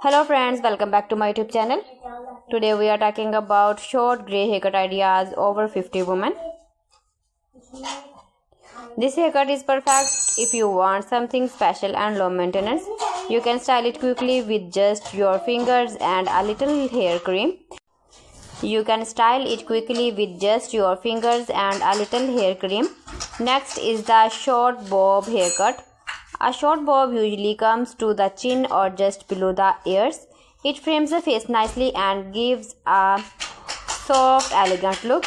Hello friends, welcome back to my YouTube channel. Today we are talking about short grey haircut ideas over 50 women. This haircut is perfect if you want something special and low maintenance. You can style it quickly with just your fingers and a little hair cream. Next is the short bob haircut. A short bob usually comes to the chin or just below the ears. It frames the face nicely and gives a soft, elegant look.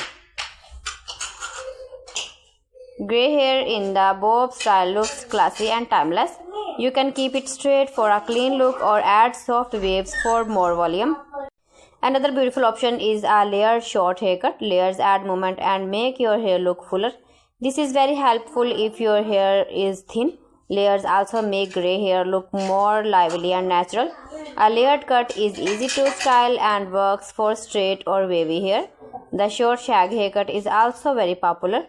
Grey hair in the bob style looks classy and timeless. You can keep it straight for a clean look or add soft waves for more volume. Another beautiful option is a layered short haircut. Layers add movement and make your hair look fuller. This is very helpful if your hair is thin. Layers also make grey hair look more lively and natural. A layered cut is easy to style and works for straight or wavy hair. The short shag haircut is also very popular.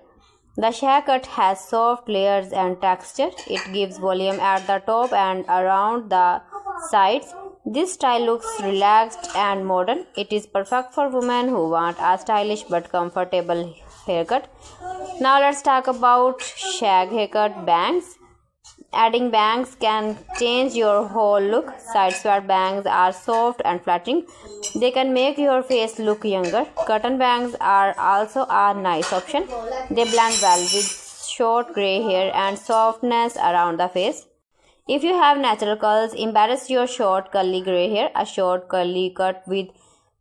The shag cut has soft layers and texture. It gives volume at the top and around the sides. This style looks relaxed and modern. It is perfect for women who want a stylish but comfortable haircut. Now let's talk about shag haircut bangs. Adding bangs can change your whole look. Side swept bangs are soft and flattering. They can make your face look younger. Cotton bangs are also a nice option. They blend well with short grey hair and softness around the face. If you have natural curls, embrace your short curly grey hair. A short curly cut with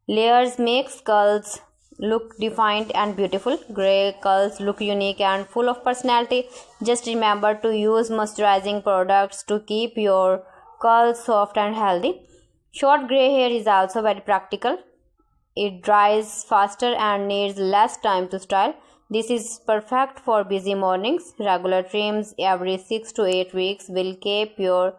layers makes curls look defined and beautiful. Grey curls look unique and full of personality. Just remember to use moisturizing products to keep your curls soft and healthy. Short grey hair is also very practical. It dries faster and needs less time to style. This is perfect for busy mornings. Regular trims every 6 to 8 weeks will keep your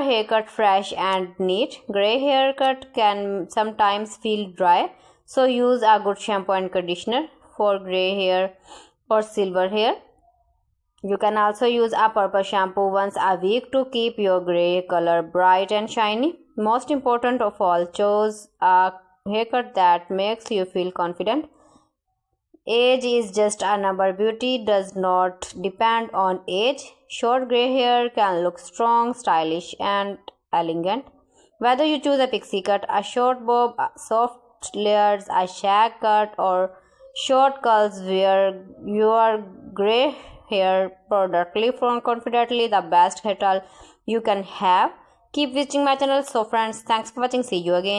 haircut fresh and neat. Grey haircut can sometimes feel dry, so use a good shampoo and conditioner. For grey hair or silver hair, you can also use a purple shampoo once a week to keep your grey color bright and shiny. Most important of all, choose a haircut that makes you feel confident. Age is just a number. Beauty does not depend on age. Short grey hair can look strong, stylish, and elegant. Whether you choose a pixie cut, a short bob, soft layers, a shag cut, or short curls, wear your grey hair proudly from confidently the best hairstyle you can have. Keep visiting my channel. So friends, thanks for watching. See you again.